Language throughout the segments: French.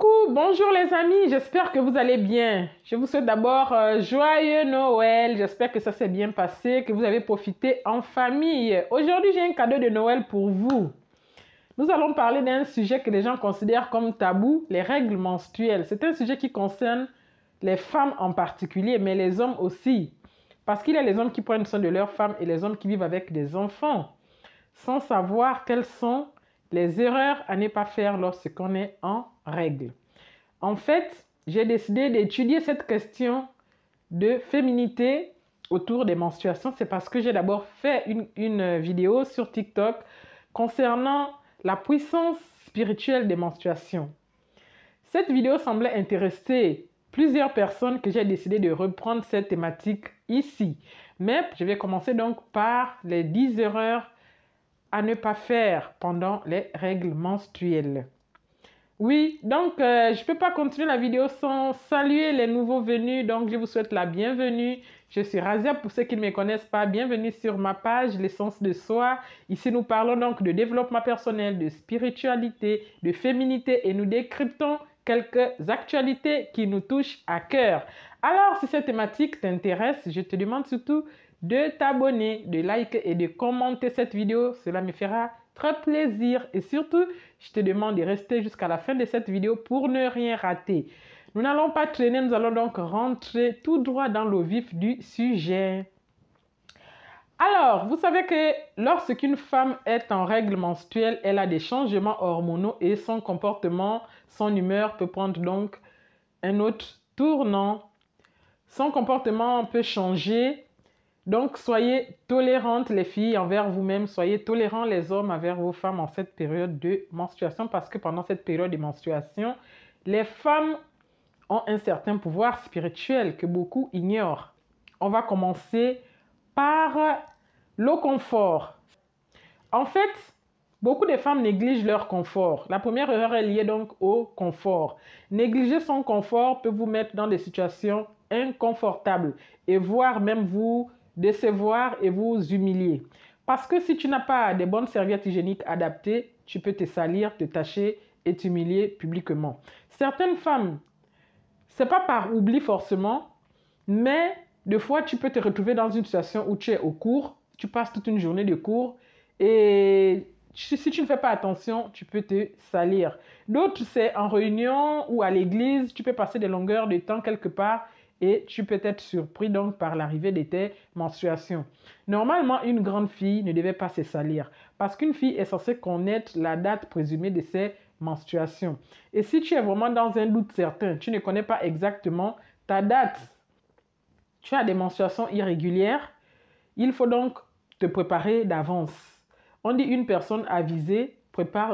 Coucou, bonjour les amis, j'espère que vous allez bien. Je vous souhaite d'abord joyeux Noël, j'espère que ça s'est bien passé, que vous avez profité en famille. Aujourd'hui, j'ai un cadeau de Noël pour vous. Nous allons parler d'un sujet que les gens considèrent comme tabou, les règles menstruelles. C'est un sujet qui concerne les femmes en particulier, mais les hommes aussi. Parce qu'il y a les hommes qui prennent soin de leurs femmes et les hommes qui vivent avec des enfants, sans savoir quelles sont les erreurs à ne pas faire lorsqu'on est en règle. En fait, j'ai décidé d'étudier cette question de féminité autour des menstruations. C'est parce que j'ai d'abord fait une vidéo sur TikTok concernant la puissance spirituelle des menstruations. Cette vidéo semblait intéresser plusieurs personnes que j'ai décidé de reprendre cette thématique ici. Mais je vais commencer donc par les 10 erreurs à ne pas faire pendant les règles menstruelles. Oui, donc je ne peux pas continuer la vidéo sans saluer les nouveaux venus, donc je vous souhaite la bienvenue. Je suis Razia, pour ceux qui ne me connaissent pas, bienvenue sur ma page L'essence de soi. Ici, nous parlons donc de développement personnel, de spiritualité, de féminité et nous décryptons quelques actualités qui nous touchent à cœur. Alors, si cette thématique t'intéresse, je te demande surtout de t'abonner, de liker et de commenter cette vidéo. Cela me fera très plaisir. Et surtout, je te demande de rester jusqu'à la fin de cette vidéo pour ne rien rater. Nous n'allons pas traîner, nous allons donc rentrer tout droit dans le vif du sujet. Alors, vous savez que lorsqu'une femme est en règle menstruelle, elle a des changements hormonaux et son comportement, son humeur peut prendre donc un autre tournant. Son comportement peut changer. Donc, soyez tolérantes les filles envers vous-même, soyez tolérants les hommes envers vos femmes en cette période de menstruation parce que pendant cette période de menstruation, les femmes ont un certain pouvoir spirituel que beaucoup ignorent. On va commencer par le confort. En fait, beaucoup de femmes négligent leur confort. La première erreur est liée donc au confort. Négliger son confort peut vous mettre dans des situations inconfortables et voire même vous décevoir et vous humilier. Parce que si tu n'as pas de bonnes serviettes hygiéniques adaptées, tu peux te salir, te tacher et t'humilier publiquement. Certaines femmes, c'est pas par oubli forcément, mais des fois tu peux te retrouver dans une situation où tu es au cours, tu passes toute une journée de cours et si tu ne fais pas attention, tu peux te salir. D'autres, c'est en réunion ou à l'église, tu peux passer des longueurs de temps quelque part et tu peux être surpris donc par l'arrivée de tes menstruations. Normalement, une grande fille ne devait pas se salir parce qu'une fille est censée connaître la date présumée de ses menstruations. Et si tu es vraiment dans un doute certain, tu ne connais pas exactement ta date, tu as des menstruations irrégulières, il faut donc te préparer d'avance. On dit une personne avisée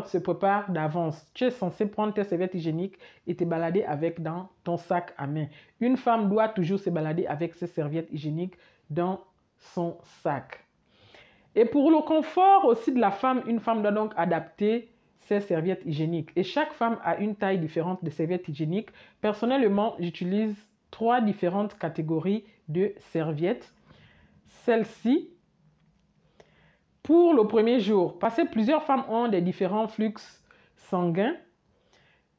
se prépare d'avance. Tu es censé prendre tes serviettes hygiéniques et te balader avec dans ton sac à main. Une femme doit toujours se balader avec ses serviettes hygiéniques dans son sac. Et pour le confort aussi de la femme, une femme doit donc adapter ses serviettes hygiéniques. Et chaque femme a une taille différente de serviettes hygiéniques. Personnellement, j'utilise 3 différentes catégories de serviettes. Celle-ci, pour le premier jour, parce que plusieurs femmes ont des différents flux sanguins,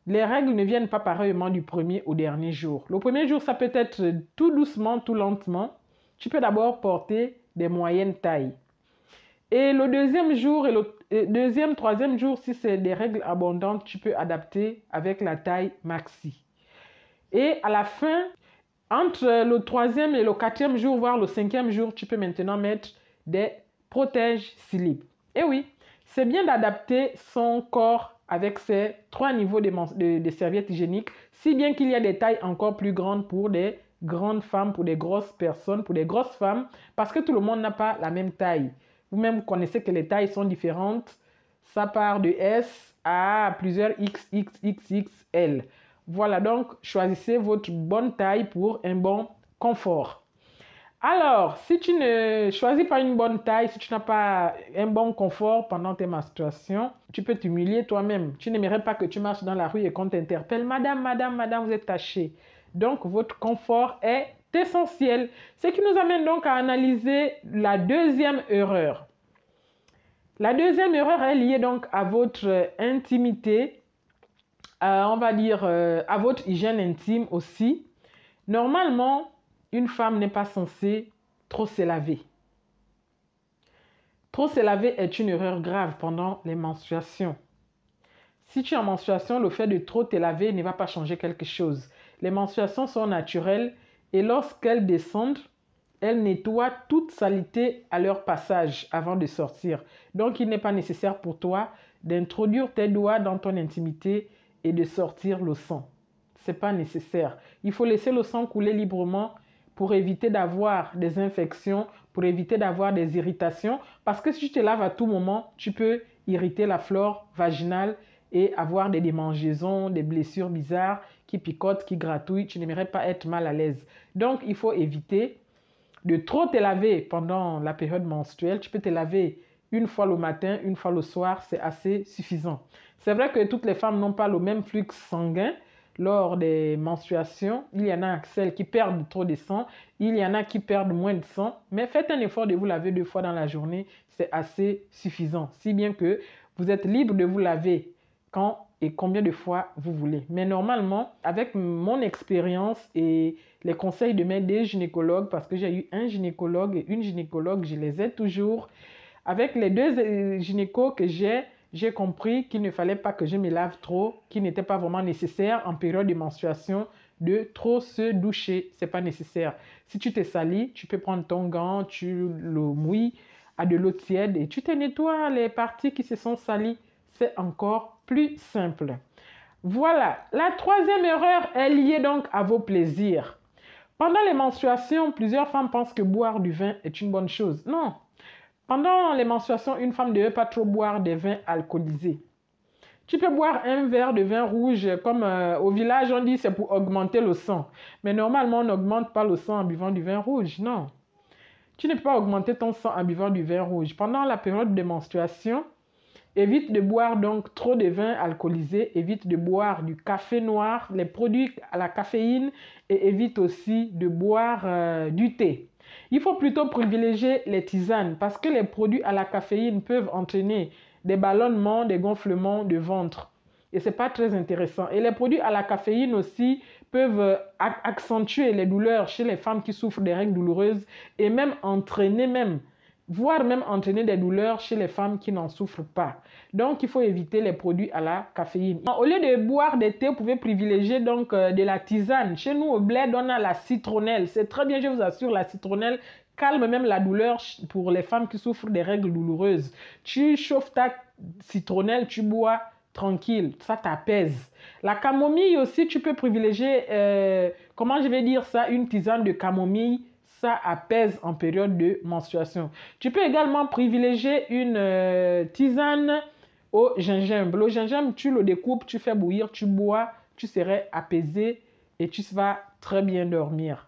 les règles ne viennent pas pareillement du premier au dernier jour. Le premier jour, ça peut être tout doucement, tout lentement. Tu peux d'abord porter des moyennes tailles. Et le deuxième jour et le troisième jour, si c'est des règles abondantes, tu peux adapter avec la taille maxi. Et à la fin, entre le 3e et le 4e jour, voire le 5e jour, tu peux maintenant mettre des protège-slip. Et oui, c'est bien d'adapter son corps avec ces 3 niveaux de serviettes hygiéniques, si bien qu'il y a des tailles encore plus grandes pour des grandes femmes, pour des grosses personnes, pour des grosses femmes, parce que tout le monde n'a pas la même taille. Vous-même, vous connaissez que les tailles sont différentes. Ça part de S à plusieurs XXXXL. Voilà, donc choisissez votre bonne taille pour un bon confort. Alors, si tu ne choisis pas une bonne taille, si tu n'as pas un bon confort pendant tes menstruations, tu peux t'humilier toi-même. Tu n'aimerais pas que tu marches dans la rue et qu'on t'interpelle. Madame, madame, madame, vous êtes tachée. Donc, votre confort est essentiel. Ce qui nous amène donc à analyser la deuxième erreur. La deuxième erreur est liée donc à votre intimité on va dire, à votre hygiène intime aussi. Normalement, une femme n'est pas censée trop se laver. Trop se laver est une erreur grave pendant les menstruations. Si tu es en menstruation, le fait de trop te laver ne va pas changer quelque chose. Les menstruations sont naturelles et lorsqu'elles descendent, elles nettoient toute saleté à leur passage avant de sortir. Donc, il n'est pas nécessaire pour toi d'introduire tes doigts dans ton intimité et de sortir le sang. Ce n'est pas nécessaire. Il faut laisser le sang couler librement pour éviter d'avoir des infections, pour éviter d'avoir des irritations. Parce que si tu te laves à tout moment, tu peux irriter la flore vaginale et avoir des démangeaisons, des blessures bizarres qui picotent, qui gratouillent. Tu n'aimerais pas être mal à l'aise. Donc, il faut éviter de trop te laver pendant la période menstruelle. Tu peux te laver une fois le matin, une fois le soir, c'est assez suffisant. C'est vrai que toutes les femmes n'ont pas le même flux sanguin lors des menstruations. Il y en a celles qui perdent trop de sang, il y en a qui perdent moins de sang, mais faites un effort de vous laver 2 fois dans la journée, c'est assez suffisant. Si bien que vous êtes libre de vous laver quand et combien de fois vous voulez. Mais normalement, avec mon expérience et les conseils de mes deux gynécologues, parce que j'ai eu un gynécologue et une gynécologue, je les ai toujours. Avec les 2 gynécos que j'ai compris qu'il ne fallait pas que je me lave trop, qu'il n'était pas vraiment nécessaire en période de menstruation de trop se doucher. Ce n'est pas nécessaire. Si tu te salis, tu peux prendre ton gant, tu le mouilles à de l'eau tiède et tu te nettoies les parties qui se sont salies. C'est encore plus simple. Voilà, la 3e erreur est liée donc à vos plaisirs. Pendant les menstruations, plusieurs femmes pensent que boire du vin est une bonne chose. Non. Pendant les menstruations, une femme ne devait pas trop boire des vins alcoolisés. Tu peux boire un verre de vin rouge, comme au village on dit c'est pour augmenter le sang. Mais normalement, on n'augmente pas le sang en buvant du vin rouge, non. Tu ne peux pas augmenter ton sang en buvant du vin rouge. Pendant la période de menstruation, évite de boire donc trop de vin alcoolisé, évite de boire du café noir, les produits à la caféine et évite aussi de boire du thé. Il faut plutôt privilégier les tisanes parce que les produits à la caféine peuvent entraîner des ballonnements, des gonflements de ventre. Et ce n'est pas très intéressant. Et les produits à la caféine aussi peuvent accentuer les douleurs chez les femmes qui souffrent des règles douloureuses et même entraîner voire même entraîner des douleurs chez les femmes qui n'en souffrent pas. Donc, il faut éviter les produits à la caféine. Au lieu de boire des thés, vous pouvez privilégier donc de la tisane. Chez nous, au bled, on a la citronnelle. C'est très bien, je vous assure, la citronnelle calme même la douleur pour les femmes qui souffrent des règles douloureuses. Tu chauffes ta citronnelle, tu bois tranquille, ça t'apaise. La camomille aussi, tu peux privilégier, comment je vais dire ça, une tisane de camomille. Ça apaise en période de menstruation. Tu peux également privilégier une tisane au gingembre. Le gingembre, tu le découpes, tu fais bouillir, tu bois, tu serais apaisé et tu vas très bien dormir.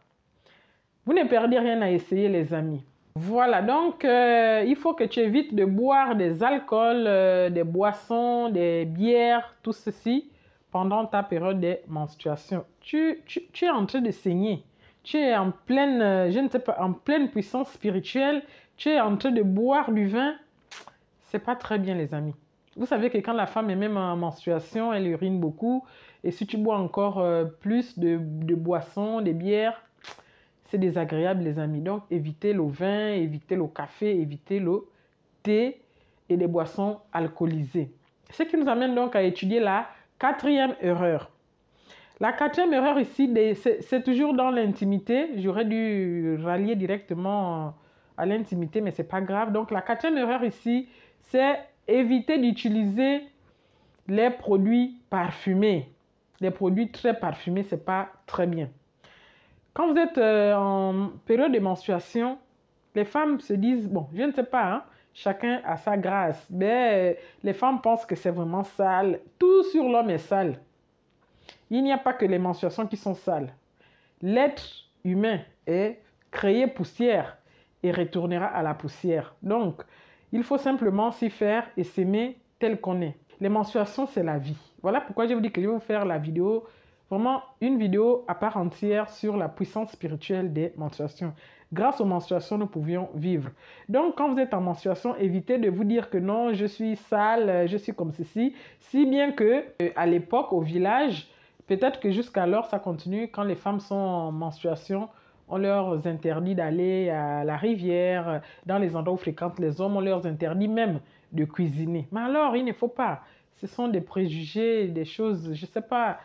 Vous ne perdez rien à essayer, les amis. Voilà, donc il faut que tu évites de boire des alcools, des boissons, des bières, tout ceci pendant ta période de menstruation. Tu es en train de saigner. Tu es en pleine, je ne sais pas, en pleine puissance spirituelle, tu es en train de boire du vin, c'est pas très bien, les amis. Vous savez que quand la femme est même en menstruation, elle urine beaucoup, et si tu bois encore plus de boissons, des bières, c'est désagréable, les amis. Donc, évitez le vin, évitez le café, évitez le thé et les boissons alcoolisées. Ce qui nous amène donc à étudier la 4e erreur. La 4e erreur ici, c'est toujours dans l'intimité. J'aurais dû rallier directement à l'intimité, mais ce n'est pas grave. Donc, la 4e erreur ici, c'est éviter d'utiliser les produits parfumés. Les produits très parfumés, ce n'est pas très bien. Quand vous êtes en période de menstruation, les femmes se disent, bon, je ne sais pas, hein, chacun a sa grâce. Mais les femmes pensent que c'est vraiment sale. Tout sur l'homme est sale. Il n'y a pas que les menstruations qui sont sales. L'être humain est créé poussière et retournera à la poussière. Donc, il faut simplement s'y faire et s'aimer tel qu'on est. Les menstruations, c'est la vie. Voilà pourquoi je vous dis que je vais vous faire la vidéo, vraiment une vidéo à part entière sur la puissance spirituelle des menstruations. grâce aux menstruations, nous pouvions vivre. Donc, quand vous êtes en menstruation, évitez de vous dire que non, je suis sale, je suis comme ceci. Si bien que, à l'époque, au village, peut-être que jusqu'alors, ça continue, quand les femmes sont en menstruation, on leur interdit d'aller à la rivière, dans les endroits où fréquentent les hommes, on leur interdit même de cuisiner. Mais alors, il ne faut pas. Ce sont des préjugés, des choses, je ne sais pas,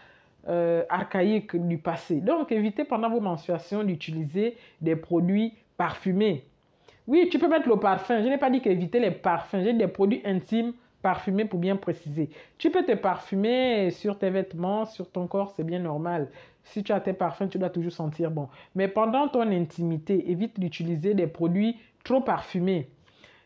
archaïques du passé. Donc, évitez pendant vos menstruations d'utiliser des produits parfumés. Oui, tu peux mettre le parfum. Je n'ai pas dit qu'éviter les parfums. J'ai des produits intimes parfumés pour bien préciser. Tu peux te parfumer sur tes vêtements, sur ton corps, c'est bien normal. Si tu as tes parfums, tu dois toujours sentir bon. Mais pendant ton intimité, évite d'utiliser des produits trop parfumés.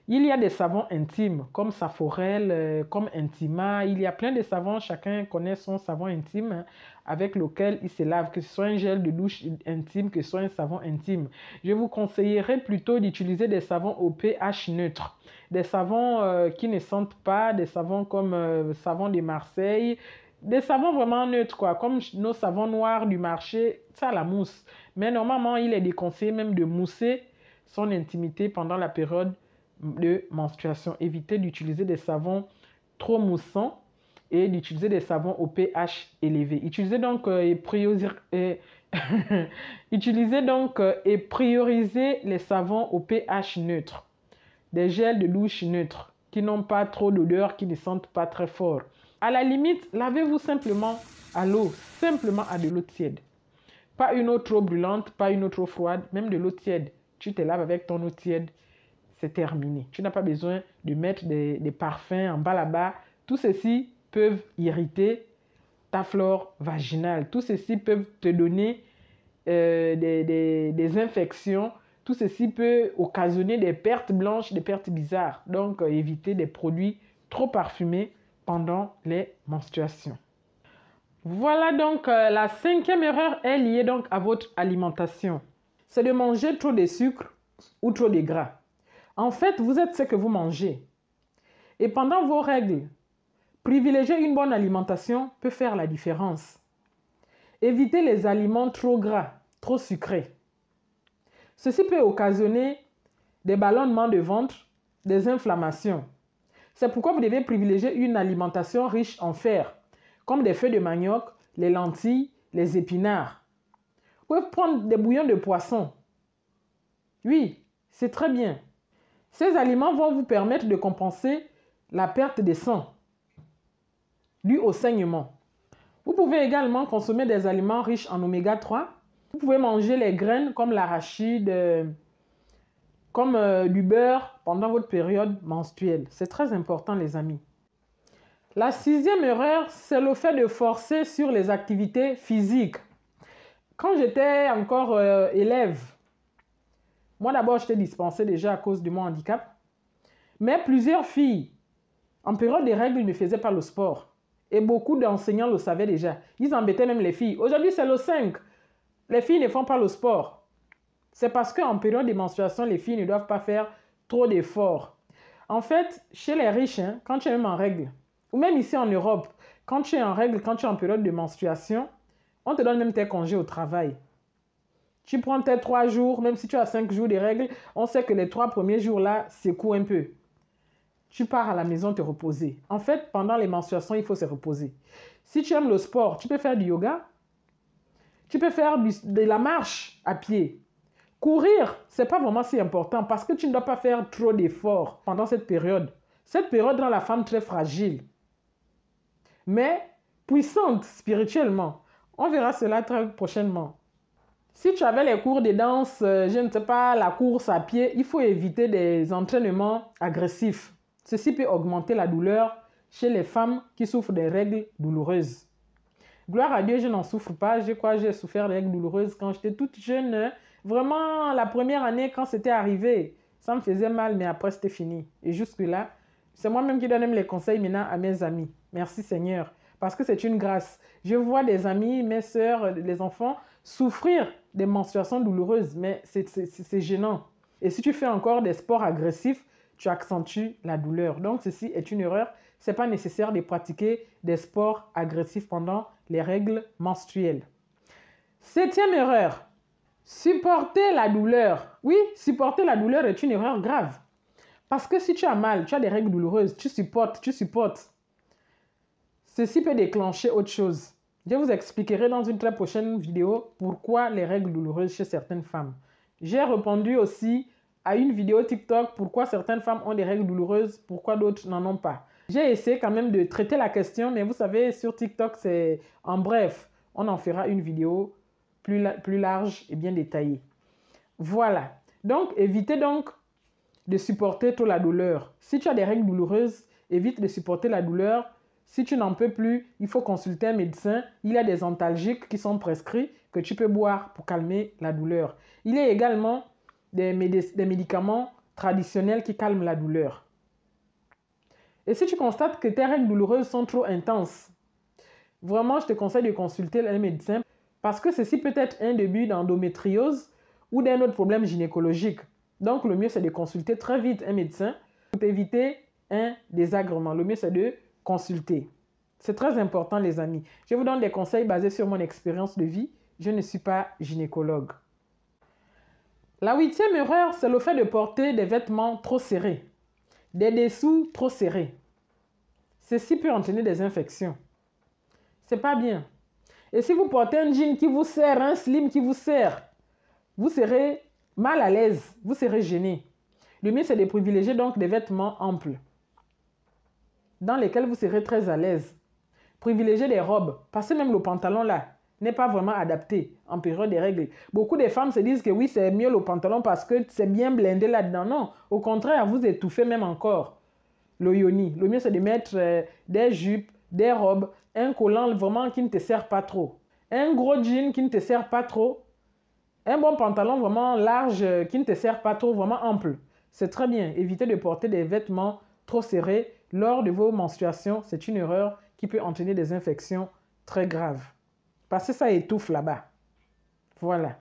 Il y a des savons intimes comme Saforel, comme Intima. Il y a plein de savons. Chacun connaît son savon intime avec lequel il se lave, que ce soit un gel de douche intime, que ce soit un savon intime. Je vous conseillerais plutôt d'utiliser des savons au pH neutre. Des savons qui ne sentent pas, des savons comme savon de Marseille. Des savons vraiment neutres, quoi, comme nos savons noirs du marché, ça la mousse. Mais normalement, il est déconseillé même de mousser son intimité pendant la période de menstruation. Évitez d'utiliser des savons trop moussants et d'utiliser des savons au pH élevé. Utilisez donc et priorisez les savons au pH neutre. Des gels de douche neutres qui n'ont pas trop d'odeur, qui ne sentent pas très fort. À la limite, lavez-vous simplement à l'eau, simplement à de l'eau tiède. Pas une eau trop brûlante, pas une eau trop froide, même de l'eau tiède. Tu te laves avec ton eau tiède, c'est terminé. Tu n'as pas besoin de mettre des parfums en bas là-bas. Tout ceci peuvent irriter ta flore vaginale. Tout ceci peuvent te donner des infections. Tout ceci peut occasionner des pertes blanches, des pertes bizarres. Donc, évitez des produits trop parfumés pendant les menstruations. Voilà donc la 5e erreur est liée donc à votre alimentation. C'est de manger trop de sucre ou trop de gras. En fait, vous êtes ce que vous mangez. Et pendant vos règles, privilégier une bonne alimentation peut faire la différence. Évitez les aliments trop gras, trop sucrés. Ceci peut occasionner des ballonnements de ventre, des inflammations. C'est pourquoi vous devez privilégier une alimentation riche en fer, comme des feuilles de manioc, les lentilles, les épinards. Vous pouvez prendre des bouillons de poisson. Oui, c'est très bien. Ces aliments vont vous permettre de compenser la perte de sang due au saignement. Vous pouvez également consommer des aliments riches en oméga 3. Vous pouvez manger les graines comme l'arachide, comme du beurre pendant votre période menstruelle. C'est très important, les amis. La 6e erreur, c'est le fait de forcer sur les activités physiques. Quand j'étais encore élève, moi d'abord j'étais dispensée déjà à cause de mon handicap, mais plusieurs filles, en période de règles, ne faisaient pas le sport. Et beaucoup d'enseignants le savaient déjà. Ils embêtaient même les filles. Aujourd'hui, c'est le 5. Les filles ne font pas le sport. C'est parce qu'en période de menstruation, les filles ne doivent pas faire trop d'efforts. En fait, chez les riches, quand tu es même en règle, ou même ici en Europe, quand tu es en règle, quand tu es en période de menstruation, on te donne même tes congés au travail. Tu prends tes 3 jours, même si tu as 5 jours de règles, on sait que les 3 premiers jours-là, secouent un peu. Tu pars à la maison te reposer. En fait, pendant les menstruations, il faut se reposer. Si tu aimes le sport, tu peux faire du yoga. Tu peux faire de la marche à pied. Courir, ce n'est pas vraiment si important parce que tu ne dois pas faire trop d'efforts pendant cette période. Cette période rend la femme très fragile, mais puissante spirituellement. On verra cela très prochainement. Si tu avais les cours de danse, je ne sais pas, la course à pied, il faut éviter des entraînements agressifs. Ceci peut augmenter la douleur chez les femmes qui souffrent des règles douloureuses. Gloire à Dieu, je n'en souffre pas. J'ai souffert des règles douloureuses quand j'étais toute jeune. Vraiment, la première année, quand c'était arrivé, ça me faisait mal, mais après, c'était fini. Et jusque-là, c'est moi-même qui donne même les conseils maintenant à mes amis. Merci Seigneur, parce que c'est une grâce. Je vois des amis, mes sœurs, les enfants souffrir des menstruations douloureuses, mais c'est gênant. Et si tu fais encore des sports agressifs, tu accentues la douleur. Donc, ceci est une erreur. Ce n'est pas nécessaire de pratiquer des sports agressifs pendant les règles menstruelles. 7e erreur, Supporter la douleur. Oui, supporter la douleur est une erreur grave. Parce que si tu as mal, tu as des règles douloureuses, tu supportes. Ceci peut déclencher autre chose. Je vous expliquerai dans une très prochaine vidéo pourquoi les règles douloureuses chez certaines femmes. J'ai répondu aussi à une vidéo TikTok pourquoi certaines femmes ont des règles douloureuses, pourquoi d'autres n'en ont pas. J'ai essayé quand même de traiter la question, mais vous savez, sur TikTok, c'est en bref. On en fera une vidéo plus large et bien détaillée. Voilà. Donc, évitez donc de supporter trop la douleur. Si tu as des règles douloureuses, évite de supporter la douleur. Si tu n'en peux plus, il faut consulter un médecin. Il y a des antalgiques qui sont prescrits que tu peux boire pour calmer la douleur. Il y a également des médicaments traditionnels qui calment la douleur. Et si tu constates que tes règles douloureuses sont trop intenses, vraiment, je te conseille de consulter un médecin parce que ceci peut être un début d'endométriose ou d'un autre problème gynécologique. Donc, le mieux, c'est de consulter très vite un médecin pour éviter un désagrément. Le mieux, c'est de consulter. C'est très important, les amis. Je vous donne des conseils basés sur mon expérience de vie. Je ne suis pas gynécologue. La 8e erreur, c'est le fait de porter des vêtements trop serrés, des dessous trop serrés. Ceci peut entraîner des infections. C'est pas bien. Et si vous portez un jean qui vous serre, un slim qui vous serre, vous serez mal à l'aise, vous serez gêné. Le mieux, c'est de privilégier donc des vêtements amples, dans lesquels vous serez très à l'aise. Privilégiez des robes, parce que même le pantalon là n'est pas vraiment adapté en période des règles. Beaucoup de femmes se disent que oui, c'est mieux le pantalon parce que c'est bien blindé là-dedans. Non, au contraire, vous étouffez même encore le yoni. Le mieux, c'est de mettre des jupes, des robes, un collant vraiment qui ne te sert pas trop, un gros jean qui ne te sert pas trop, un bon pantalon vraiment large qui ne te sert pas trop, vraiment ample. C'est très bien. Évitez de porter des vêtements trop serrés lors de vos menstruations. C'est une erreur qui peut entraîner des infections très graves. Parce que ça étouffe là-bas. Voilà.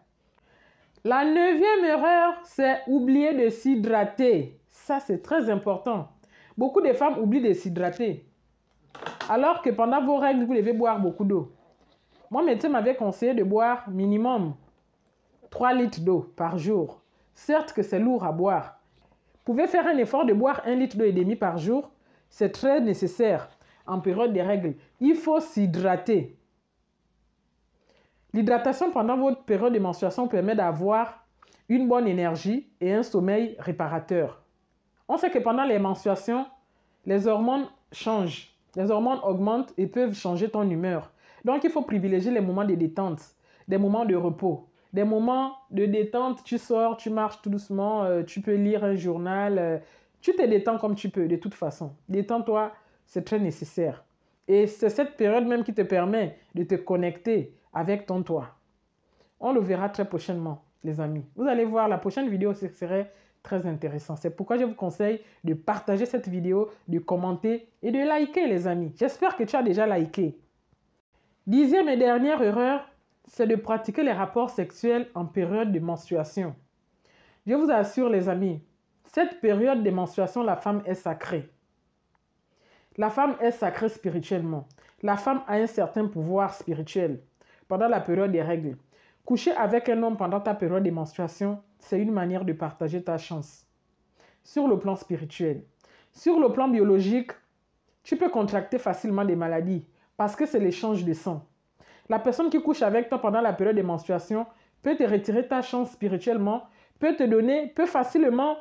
La 9e erreur, c'est oublier de s'hydrater. Ça, c'est très important. Beaucoup de femmes oublient de s'hydrater. Alors que pendant vos règles, vous devez boire beaucoup d'eau. Mon médecin m'avait conseillé de boire minimum 3 litres d'eau par jour. Certes que c'est lourd à boire. Vous pouvez faire un effort de boire 1,5 litre d'eau et demi par jour. C'est très nécessaire en période des règles. Il faut s'hydrater. L'hydratation pendant votre période de menstruation permet d'avoir une bonne énergie et un sommeil réparateur. On sait que pendant les menstruations, les hormones changent. Les hormones augmentent et peuvent changer ton humeur. Donc, il faut privilégier les moments de détente, des moments de repos. Des moments de détente, tu sors, tu marches tout doucement, tu peux lire un journal. Tu te détends comme tu peux, de toute façon. Détends-toi, c'est très nécessaire. Et c'est cette période même qui te permet de te connecter avec ton toi. On le verra très prochainement, les amis. Vous allez voir, la prochaine vidéo, ce serait très intéressant. C'est pourquoi je vous conseille de partager cette vidéo, de commenter et de liker, les amis. J'espère que tu as déjà liké. 10e et dernière erreur, c'est de pratiquer les rapports sexuels en période de menstruation. Je vous assure, les amis, cette période de menstruation, la femme est sacrée. La femme est sacrée spirituellement. La femme a un certain pouvoir spirituel pendant la période des règles. Coucher avec un homme pendant ta période de menstruation, c'est une manière de partager ta chance. Sur le plan spirituel. Sur le plan biologique, tu peux contracter facilement des maladies parce que c'est l'échange de sang. La personne qui couche avec toi pendant la période de menstruation peut te retirer ta chance spirituellement, peut facilement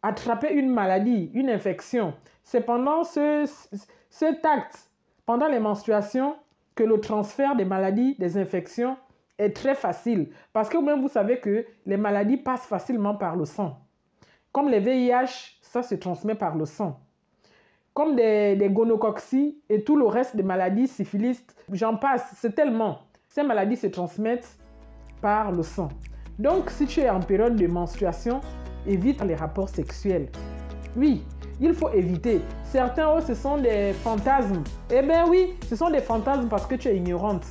attraper une maladie, une infection. C'est pendant cet acte, pendant les menstruations, que le transfert des maladies, des infections est très facile. Parce que même vous savez que les maladies passent facilement par le sang. Comme les VIH, ça se transmet par le sang. Comme des gonococcies et tout le reste des maladies, syphilis, j'en passe, c'est tellement. Ces maladies se transmettent par le sang. Donc, si tu es en période de menstruation, évite les rapports sexuels. Oui, il faut éviter. Certains, ce sont des fantasmes. Eh bien oui, ce sont des fantasmes parce que tu es ignorante.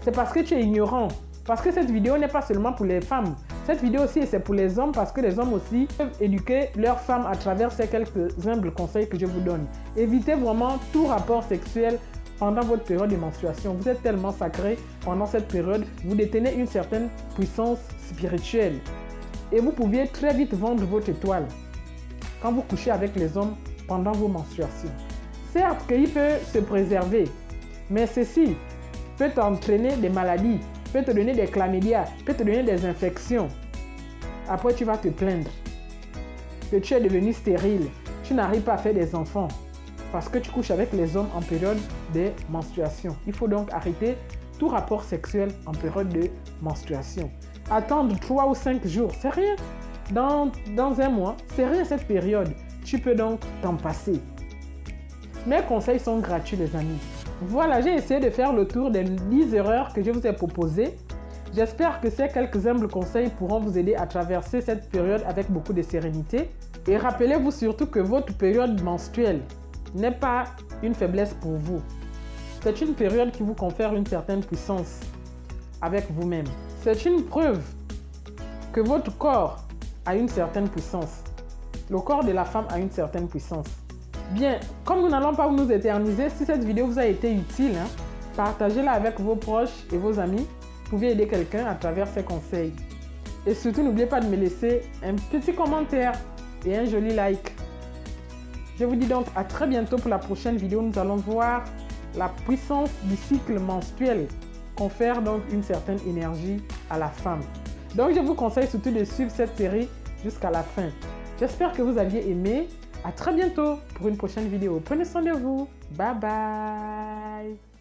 C'est parce que tu es ignorant. Parce que cette vidéo n'est pas seulement pour les femmes. Cette vidéo aussi, c'est pour les hommes parce que les hommes aussi peuvent éduquer leurs femmes à travers ces quelques humbles conseils que je vous donne. Évitez vraiment tout rapport sexuel pendant votre période de menstruation. Vous êtes tellement sacré pendant cette période. Vous détenez une certaine puissance spirituel. Et vous pouviez très vite vendre votre étoile quand vous couchez avec les hommes pendant vos menstruations. Certes qu'il peut se préserver, mais ceci peut t'entraîner des maladies, peut te donner des chlamydia, peut te donner des infections. Après, tu vas te plaindre que tu es devenu stérile, tu n'arrives pas à faire des enfants parce que tu couches avec les hommes en période de menstruation. Il faut donc arrêter tout rapport sexuel en période de menstruation. Attendre 3 ou 5 jours, c'est rien. Dans un mois, c'est rien cette période. Tu peux donc t'en passer. Mes conseils sont gratuits, les amis. Voilà, j'ai essayé de faire le tour des 10 erreurs que je vous ai proposées. J'espère que ces quelques humbles conseils pourront vous aider à traverser cette période avec beaucoup de sérénité. Et rappelez-vous surtout que votre période menstruelle n'est pas une faiblesse pour vous. C'est une période qui vous confère une certaine puissance avec vous-même. C'est une preuve que votre corps a une certaine puissance. Le corps de la femme a une certaine puissance. Bien, comme nous n'allons pas nous éterniser, si cette vidéo vous a été utile, partagez-la avec vos proches et vos amis. Vous pouvez aider quelqu'un à travers ces conseils. Et surtout, n'oubliez pas de me laisser un petit commentaire et un joli like. Je vous dis donc à très bientôt pour la prochaine vidéo. Nous allons voir la puissance du cycle menstruel confère donc une certaine énergie à la femme. Donc je vous conseille surtout de suivre cette série jusqu'à la fin. J'espère que vous aviez aimé. À très bientôt pour une prochaine vidéo. Prenez soin de vous. Bye bye.